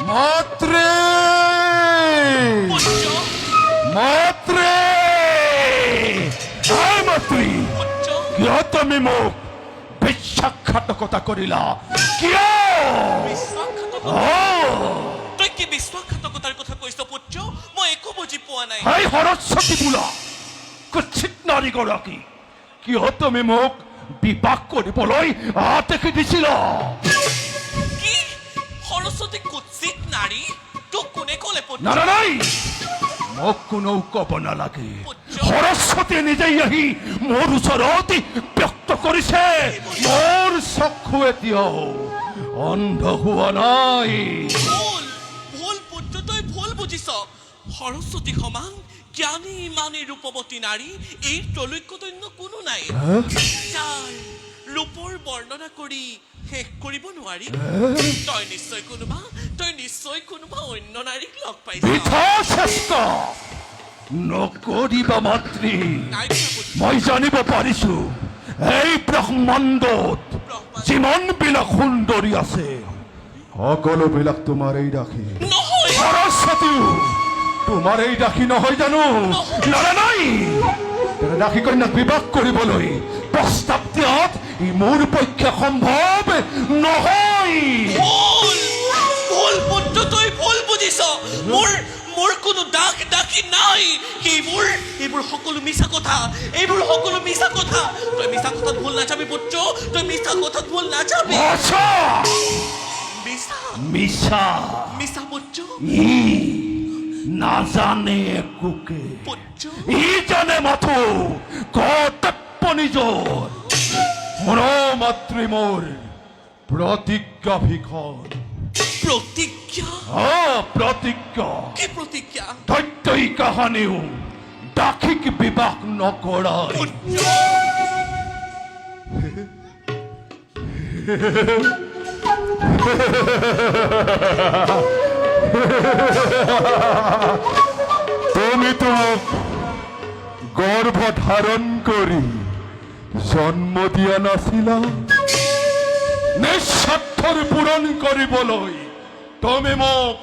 মাত্রে পুত্র মাত্রে এই মাত্রি পুত্র কিয় তুমি মোক বিশ্বাসঘাতকতা কৰিলা কিয় তই কি বিশ্বাসঘাতকতাৰ কথা কৈছ পুত্ৰ মই একো বুজি পোৱা নাই এই সৰস্বতী বোলা কুৎসিত নাৰীগৰাকী কিয় তুমি মোক বিবাহ কৰিবলৈ আদেশ দিছিলা কি সৰস্বতী কুৎসিত নাৰী তোক কোনে ক'লে পুত্ৰ নাই মোক কোনেও ক'ব নালাগে সৰস্বতীয়ে নিজেই আহি মোৰ ওচৰত ব্যক্ত কৰিছে মোৰ চক্ষু এতিয়াও অন্ধ হোৱা নাই ভুল ভুল পুত্ৰ তই ভুল বুজিছ সৰস্বতী সমান জ্ঞানী ইমানেই ৰূপৱতী নাৰী এই ত্ৰৈলোক্যত অন্য কোনো নাই যাৰ ৰূপৰ বৰ্ণনা কৰি শেষ কৰিব নোৱাৰি তই নিশ্চয় কোনোবা অন্য নাৰীক লগ পাইছ বৃথা চেষ্টা নকৰিবা মাতৃ নাই কৰা পুত্ৰ। মই জানিব পাৰিছো এই ব্ৰহ্মাণ্ডত যিমানবিলাক সুন্দৰী আছে সকলোবিলাক তোমাৰ এই ৰাখি নহয় সৰস্বতীও তোমাৰ এই ৰাখি নহয় জানো নাই ৰাখি কন্যাক বিবাহ কৰিবলৈ প্ৰস্তাৱ দিয়াত ই মোৰ পক্ষে সম্ভৱ নহয় ভুল পুত্ৰ তই ভুল বুজিছ মোৰ কোনো ডাকি নাই এইবোৰ সকলো মিছা কথা তই মিছা কথাত ভুল নাযাবি পুত্ৰ তই মিছা কথাত ভুল নাযাবি আচ্ছা মিছা মিছা পুত্ৰ ই নাজানে একোকে পুত্ৰ ই জানে মাথো কৰ্তব্য নিজৰ মাতৃ মোৰ প্ৰতিজ্ঞা ভিখন প্ৰতিজ্ঞা প্ৰতিজ্ঞা কি প্ৰতিজ্ঞা সত্যই কাহানিও দাসীক বিবাহ নকৰায় পুত্ৰ তুমি তো গৰ্ভ ধাৰণ কৰি জন্ম দিয়া নাছিলা নিস্বাৰ্থৰ পূৰণ কৰিবলৈ তুমি মোক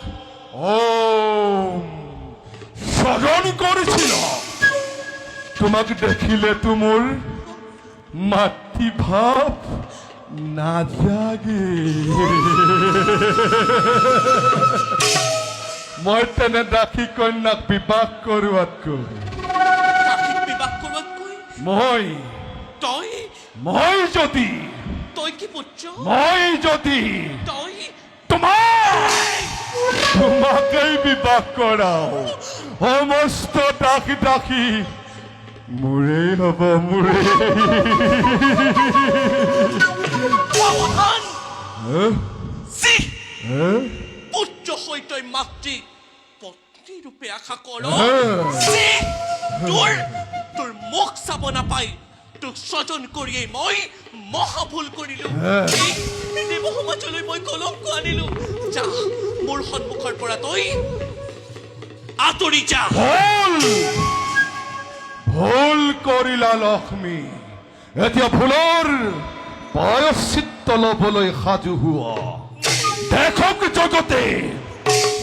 স্মৰণ কৰিছিলা তোমাক দেখিলে মোৰ মাতৃভাৱ নাজাগে মই তেনে দাসী কন্যাক বিবাহ কৰোৱাতকৈ দাসীক বিবাহ কৰোৱাতকৈ মই যদি কি পুত্ৰ তই তোমাকেই বিবাহ কৰাও সমস্ত দাসী মোৰেই হ'ব সাৱধান ছি পুত্ৰ হৈ তই মাতৃক পত্নী ৰূপে আশা কৰ তোৰ মুখ চাব নাপাই তোক স্বজন কৰিয়েই মই মহা ভুল কৰিলো দেৱ সমাজলৈ মই কলংক আনিলো যা মোৰ সন্মুখৰ পৰা তই আঁতৰি যা ভুল কৰিলা লক্ষ্মী এতিয়া ভুলৰ প্ৰায়শ্চিত্ত ল'বলৈ সাজু হোৱা দেখক জগতে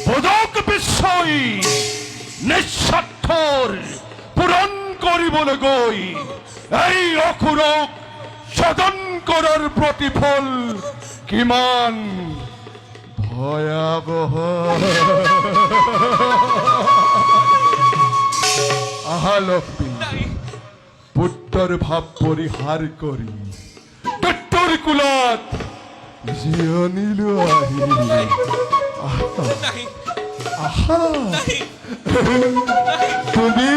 বুজক বিশ্বই নিস্বাৰ্থৰ পূৰণ কৰিবলৈ গৈ এই অসুৰক স্বজন কৰাৰ প্ৰতিফল কিমান ভয়াবহ আহা লক্ষ্মী নাই পুত্ৰৰ ভাৱ পৰিহাৰ কৰি পুত্ৰৰ কুলত জিৰণিলো আহি নাই আহা নাই তুমি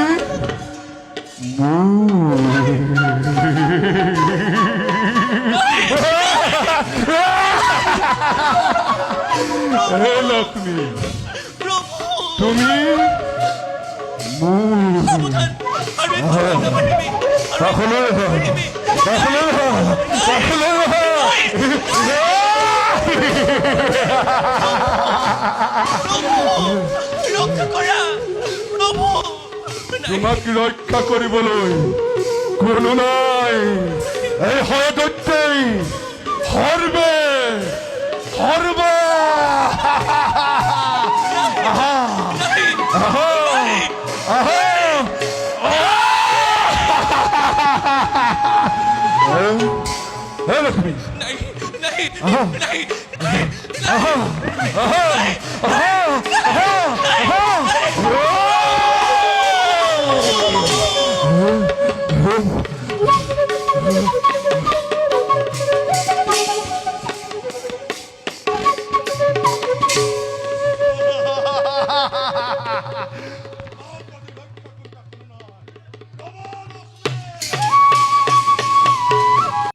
হে লক্ষ্মী প্ৰভু তুমি সাৱধান আৰু একো নাভাবিবি ৰক্ষা কৰা প্ৰভু তোমাক ৰক্ষা কৰিবলৈ কোনো নাই এই হৰদত্তই সৰ্বে হে লক্ষ্মী नहीं नहीं আহা। नहीं আহা আহা আহা আহা আহা